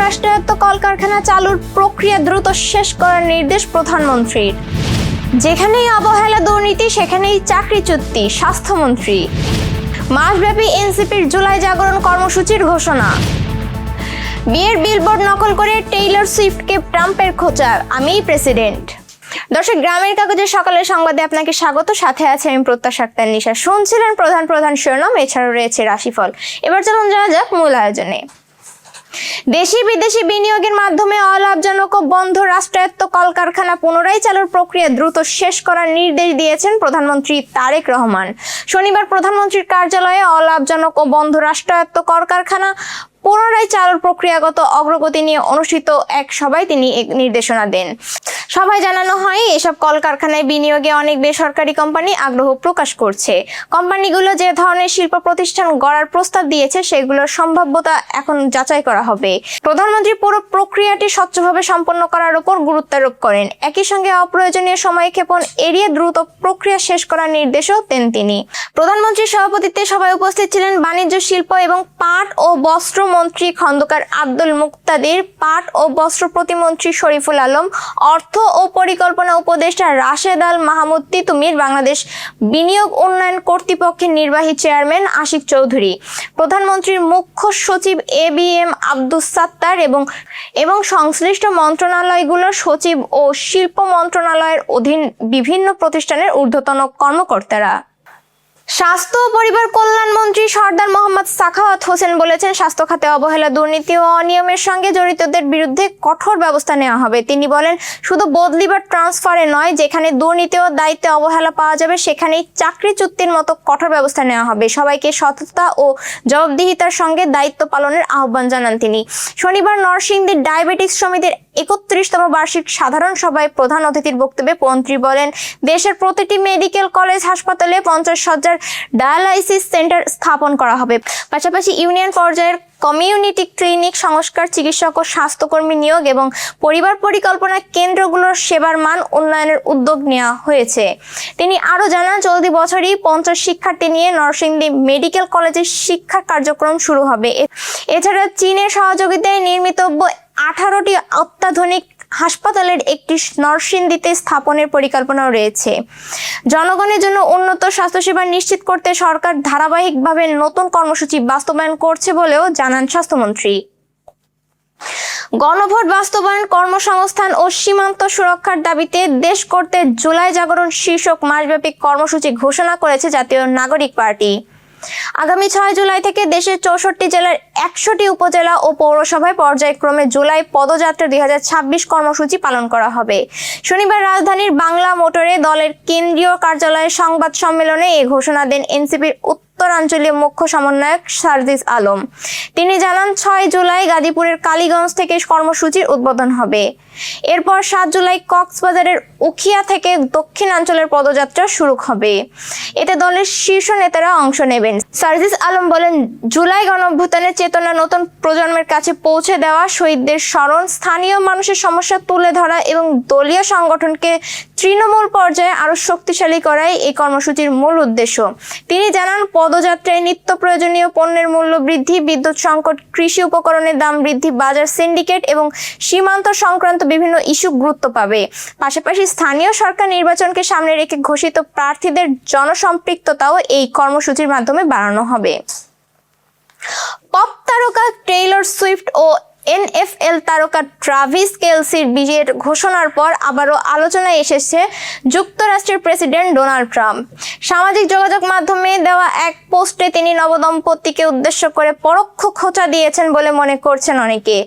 রাষ্ট্রায়ত্ত কলকারখানা চালুর প্রক্রিয়া দ্রুত শেষ করার নির্দেশ প্রধানমন্ত্রীর। যেখানেই অবহেলা দুর্নীতি সেখানেই চাকরিচ্যুতি স্বাস্থ্যমন্ত্রী। মাসব্যাপী এনসিপির জুলাই জাগরণ কর্মসূচির ঘোষণা। বিয়ের বিলবোর্ড নকল করে টেইলর সুইফটকে ট্রাম্পের খোঁচা, আমিই প্রেসিডেন্ট। দর্শক, গ্রামের কাগজের সকালের সংবাদে আপনাকে স্বাগত। সাথে আছে আমি প্রত্যাশা আক্তার নিশা। শুনছিলেন প্রধান শিরোনাম, এছাড়াও রয়েছে রাশিফল। এবার চলুন যাওয়া যাক মূল আয়োজনে। দেশি বিদেশি বিনিয়োগের মাধ্যমে অলাভজনক ও বন্ধ রাষ্ট্রায়ত্ত কলকারখানা পুনরায় চালুর প্রক্রিয়া দ্রুত শেষ করার নির্দেশ দিয়েছেন প্রধানমন্ত্রী তারেক রহমান। শনিবার প্রধানমন্ত্রীর কার্যালয়ে অলাভজনক ও বন্ধ রাষ্ট্রায়ত্ত কলকারখানা পুনরায় চালুর প্রক্রিয়াগত অগ্রগতি নিয়ে অনুষ্ঠিত এক সভায় তিনি নির্দেশনা দেন। সভায় জানানো হয়, এসব কলকারখানায় বিনিয়োগে অনেক বেসরকারি কোম্পানি আগ্রহ প্রকাশ করছে। কোম্পানিগুলো যে ধরনের শিল্প প্রতিষ্ঠান গড়ার প্রস্তাব দিয়েছে সেগুলোর সম্ভাব্যতা এখন যাচাই করা হবে। প্রধানমন্ত্রী পুরো প্রক্রিয়াটি স্বচ্ছভাবে সম্পন্ন করার উপর গুরুত্ব আরোপ করেন। একই সঙ্গে অপ্রয়োজনীয় সময়ক্ষেপণ এড়িয়ে দ্রুত প্রক্রিয়া শেষ করার নির্দেশও দেন তিনি। প্রধানমন্ত্রীর সভাপতিত্বে সভায় উপস্থিত ছিলেন বাণিজ্য, শিল্প এবং পাট ও বস্ত্র মন্ত্রী খন্দকার আব্দুল মুক্তাদির, পাট ও বস্ত্র প্রতিমন্ত্রী শরীফুল আলম, অর্থ ও পরিকল্পনা উপদেষ্টা রাশেদ আল মাহমুদ তিতুমির, বাংলাদেশ বিনিয়োগ উন্নয়ন কর্তৃপক্ষের নির্বাহী চেয়ারম্যান আশিক চৌধুরী, প্রধানমন্ত্রীর মুখ্য সচিব ABM আব্দুস সাত্তার এবং সংশ্লিষ্ট মন্ত্রণালয়গুলোর সচিব ও শিল্প মন্ত্রণালয়ের অধীন বিভিন্ন প্রতিষ্ঠানের ঊর্ধ্বতন কর্মকর্তারা। স্বাস্থ্য ও পরিবার কল্যাণ মন্ত্রী সরদার মোহাম্মদ সাখাওয়াত হোসেন বলেছেন, স্বাস্থ্য খাতে অবহেলা, দুর্নীতি ও অনিয়মের সঙ্গে জড়িতদের বিরুদ্ধে কঠোর ব্যবস্থা নেওয়া হবে। তিনি বলেন, শুধু বদলি বা ট্রান্সফারে নয়, যেখানে দুর্নীতি ও দায়িত্বে অবহেলা পাওয়া যাবে সেখানেই চাকরিচ্যুতির মতো কঠোর ব্যবস্থা নেওয়া হবে। সবাইকে সততা ও জবাবদিহিতার সঙ্গে দায়িত্ব পালনের আহ্বান জানান তিনি। শনিবার নরসিংদীর ডায়াবেটিস সমিতির 31তম বার্ষিক সাধারণ সভায় প্রধান অতিথির বক্তব্যে মন্ত্রী বলেন, দেশের প্রতিটি মেডিকেল কলেজ হাসপাতালে 50 শয্যার ডায়ালাইসিস সেন্টার স্থাপন করা হবে। পাশাপাশি ইউনিয়ন পর্যায়ের কমিউনিটি ক্লিনিক সংস্কার, চিকিৎসক ও স্বাস্থ্যকর্মী নিয়োগ এবং পরিবার পরিকল্পনা কেন্দ্রগুলোর সেবার মান উন্নয়নের উদ্যোগ নেওয়া হয়েছে। তিনি আরও জানান, চলতি বছরই 50 শিক্ষার্থী নিয়ে নরসিংদী মেডিকেল কলেজের শিক্ষা কার্যক্রম শুরু হবে। এছাড়া চীনের সহযোগিতায় নির্মিত 18টি অত্যাধুনিক হাসপাতালের একটি নরসিংদীতে স্থাপনের পরিকল্পনাও রয়েছে। জনগণের জন্য উন্নত স্বাস্থ্যসেবা নিশ্চিত করতে সরকার ধারাবাহিকভাবে নতুন কর্মসূচি বাস্তবায়ন করছে বলেও জানান স্বাস্থ্যমন্ত্রী। গণভোট বাস্তবায়ন, কর্মসংস্থান ও সীমান্ত সুরক্ষার দাবিতে দেশ করতে জুলাই জাগরণ শীর্ষক মাসব্যাপী কর্মসূচি ঘোষণা করেছে জাতীয় নাগরিক পার্টি। আগামী 6 জুলাই থেকে দেশের 64 জেলার 100টি উপজেলা ও পৌরসভায় পর্যায়ক্রমে জুলাই পদযাত্রা 2026 কর্মসূচি পালন করা হবে। শনিবার রাজধানীর বাংলা মোটরে দলের কেন্দ্রীয় কার্যালয়ে সংবাদ সম্মেলনে এ ঘোষণা দেন এনসিপির উত্তরাঞ্চলীয় মুখ্য সমন্বয়ক সার্জিস আলম। তিনি জানান, 6 জুলাই গাজীপুরের কালীগঞ্জ থেকে কর্মসূচির উদ্বোধন হবে। এরপর 7 জুলাই কক্সবাজারের উখিয়া থেকে দক্ষিণাঞ্চলের পদযাত্রা শুরু হবে। এতে দলের শীর্ষ নেতারা অংশ নেবেন। সার্জিস আলম বলেন, জুলাই গণঅভ্যুত্থানের চেতনা নতুন প্রজন্মের কাছে পৌঁছে দেওয়া, শহীদদের স্মরণ, স্থানীয় মানুষের সমস্যা তুলে ধরা এবং দলীয় সংগঠনকে তৃণমূল পর্যায়ে আরো শক্তিশালী করাই এই কর্মসূচির মূল উদ্দেশ্য। তিনি জানান, পদযাত্রায় নিত্য প্রয়োজনীয় পণ্যের মূল্য বৃদ্ধি, বিদ্যুৎ সংকট, কৃষি উপকরণের দাম বৃদ্ধি, বাজার সিন্ডিকেট এবং সীমান্ত সংক্রান্ত বিভিন্ন ইস্যু গুরুত্ব পাবে। পাশাপাশি স্থানীয় সরকার নির্বাচনকে সামনে রেখে ঘোষিত প্রার্থীদের জনসম্পৃক্ততাও এই কর্মসূচির মাধ্যমে বাড়ানো হবে। পপ তারকা টেইলর সুইফট ও NFL তারকা ট্রাভিস কেলসির বিয়ের ঘোষণার পর আবারও আলোচনায় এসেছে যুক্তরাষ্ট্রের প্রেসিডেন্ট ডোনাল্ড ট্রাম্প। সামাজিক যোগাযোগ মাধ্যমে দেওয়া এক পোস্টে তিনি নবদম্পতিকে উদ্দেশ্য করে পরোক্ষ খোঁচা দিয়েছেন বলে মনে করছেন অনেকে।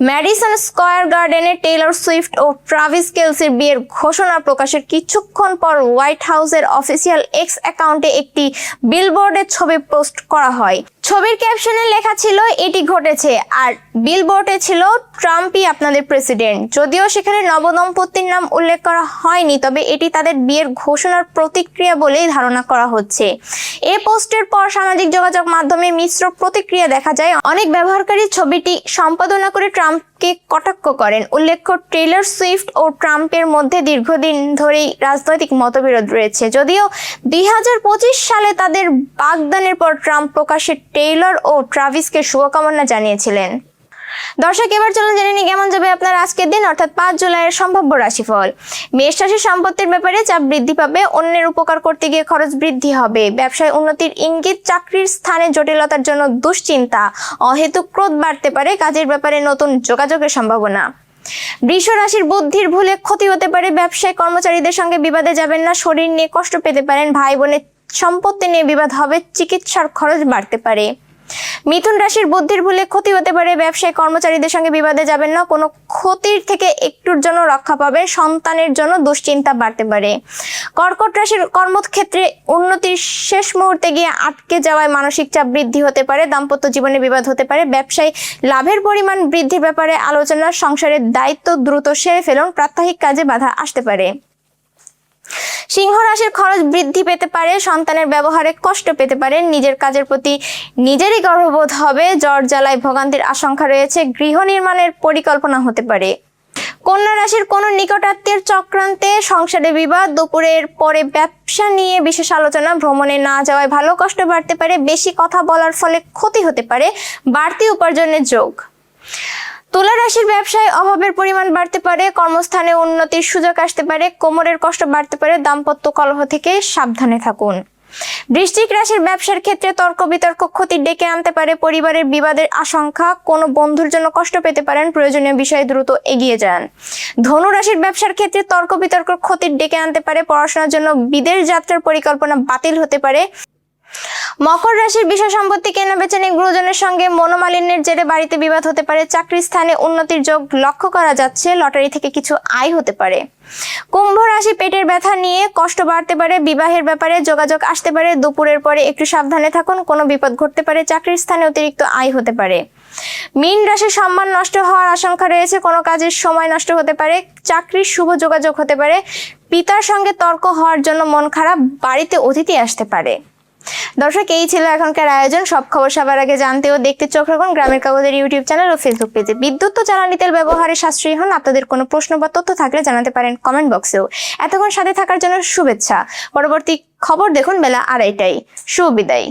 ম্যাডিসন স্কয়ার গার্ডেনে টেইলর সুইফট ও ট্রাভিস কেলসির বিয়ের ঘোষণা প্রকাশের কিছুক্ষণ পর হোয়াইট হাউসের অফিসিয়াল এক্স অ্যাকাউন্টে একটি বিলবোর্ডের ছবি পোস্ট করা হয়। ছবির ক্যাপশনে লেখা ছিল, এটি ঘটেছে, আর বিলবোর্ডে ছিল, ট্রাম্পই আপনাদের প্রেসিডেন্ট। যদিও সেখানে নবদম্পতির নাম উল্লেখ করা হয়নি, তবে এটি তাদের বিয়ের ঘোষণার প্রতিক্রিয়া বলেই ধারণা করা হচ্ছে। এই পোস্টের পর সামাজিক যোগাযোগ মাধ্যমে মিশ্র প্রতিক্রিয়া দেখা যায়। অনেক ব্যবহারকারী ছবিটি সম্পাদনা করে ট্রাম্পকে কটাক্ষ করেন। উল্লেখ্য, টেইলর সুইফট ও ট্রাম্পের মধ্যে দীর্ঘদিন ধরেই রাজনৈতিক মতবিরোধ রয়েছে। যদিও 2025 সালে তাদের বাগদানের পর ট্রাম্প প্রকাশ্যে টেইলর ও ট্রাভিসকে শুভকামনা জানিয়েছিলেন। দর্শক, এবার চলুন জেনে নিই কেমন যাবে আপনার আজকের দিন অর্থাৎ 5 জুলাইয়ের সম্ভাব্য রাশিফল। মেষ রাশির সম্পত্তির ব্যাপারে চাপ বৃদ্ধি পাবে, অন্যের উপকার করতে গিয়ে খরচ বৃদ্ধি হবে, ব্যবসায় উন্নতির ইঙ্গিত, চাকরির স্থানে জটিলতার জন্য দুশ্চিন্তা, অহেতুক ক্রোধ বাড়তে পারে, কাজের ব্যাপারে নতুন যোগাযোগের সম্ভাবনা। বৃষ রাশির বুদ্ধির ভুলে ক্ষতি হতে পারে, ব্যবসায় কর্মচারীদের সঙ্গে বিবাদে যাবেন না, শরীর নিয়ে কষ্ট পেতে পারেন, ভাই বোনের সম্পত্তি নিয়ে বিবাদ হবে, চিকিৎসার খরচ বাড়তে পারে। মিথুন রাশির বুদ্ধির ভুলে ক্ষতি হতে পারে, ব্যবসায় কর্মচারীদের সঙ্গে বিবাদে যাবেন না, কোনো ক্ষতির থেকে একটুর জন্য রক্ষা পাবেন, সন্তানের জন্য দুশ্চিন্তা বাড়তে পারে। কর্কট রাশির কর্মক্ষেত্রে উন্নতির শেষ মুহূর্তে গিয়ে আটকে যাওয়ায় মানসিক চাপ বৃদ্ধি হতে পারে, দাম্পত্য জীবনে বিবাদ হতে পারে, ব্যবসায় লাভের পরিমাণ বৃদ্ধির ব্যাপারে আলোচনা, সংসারের দায়িত্ব দ্রুত সেরে ফেলুন, প্রাত্যহিক কাজে বাধা আসতে পারে। সিংহ রাশির খরচ বৃদ্ধি পেতে পারে, সন্তানের ব্যবহারে কষ্ট পেতে পারেন, নিজের কাজের প্রতি নিজেরই গর্ববোধ হবে, জ্বর জ্বালায় ভোগান্তির আশঙ্কা রয়েছে, গৃহ নির্মাণের পরিকল্পনা হতে পারে। কন্যা রাশির কোনো নিকটাত্মীয়ের চক্রান্তে সংসারে বিবাদ, দুপুরের পরে ব্যবসা নিয়ে বিশেষ আলোচনা, ভ্রমণে না যাওয়ায় ভালো কষ্ট বাড়তে পারে, বেশি কথা বলার ফলে ক্ষতি হতে পারে, বাড়তি উপার্জনের যোগ। তুলা রাশির ব্যবসায় অভাবের পরিমাণ বাড়তে পারে, কর্মস্থানে উন্নতির সুযোগ আসতে পারে, কোমরের কষ্ট বাড়তে পারে, দাম্পত্য কলহ থেকে সাবধানে থাকুন। বৃশ্চিক রাশির ব্যবসার ক্ষেত্রে তর্ক বিতর্ক ক্ষতি ডেকে আনতে পারে, পরিবারের বিবাদের আশঙ্কা, কোনো বন্ধুর জন্য কষ্ট পেতে পারেন, প্রয়োজনীয় বিষয়ে দ্রুত এগিয়ে যান। ধনু রাশির ব্যবসার ক্ষেত্রে তর্ক বিতর্ক ক্ষতি ডেকে আনতে পারে, পড়াশোনার জন্য বিদেশ যাত্রার পরিকল্পনা বাতিল হতে পারে। মকর রাশির বিষয় সম্পত্তি কেনা বেচা নিয়ে গুরুজনের সঙ্গে মনোমালিন্যের জেরে বাড়িতে বিবাদ হতে পারে, চাকরির স্থানে উন্নতির যোগ লক্ষ্য করা যাচ্ছে, লটারি থেকে কিছু আয় হতে পারে। কুম্ভ রাশি পেটের ব্যথা নিয়ে কষ্ট বাড়তে পারে, বিবাহের ব্যাপারে যোগাযোগ আসতে পারে, দুপুরের পরে একটু সাবধানে থাকুন, কোনো বিপদ ঘটতে পারে, চাকরির স্থানে অতিরিক্ত আয় হতে পারে। মীন রাশির সম্মান নষ্ট হওয়ার আশঙ্কা রয়েছে, কোনো কাজের সময় নষ্ট হতে পারে, চাকরির শুভ যোগাযোগ হতে পারে, পিতার সঙ্গে তর্ক হওয়ার জন্য মন খারাপ, বাড়িতে অতিথি আসতে পারে। দর্শক, এই ছিল এখনকার আয়োজন। সব খবর সবার আগে জানতে ও দেখতে চোখ রাখুন গ্রামের কাগজের ইউটিউব চ্যানেল ও ফেসবুক পেজে। বিদ্যুৎ ও জ্বালানি তেল ব্যবহারে সাশ্রয়ী হন। আপনাদের কোনো প্রশ্ন বা তথ্য থাকলে জানাতে পারেন কমেন্ট বক্সেও। এতক্ষণ সাথে থাকার জন্য শুভেচ্ছা। পরবর্তী খবর দেখুন বেলা 2:30টায়। শুভ বিদায়।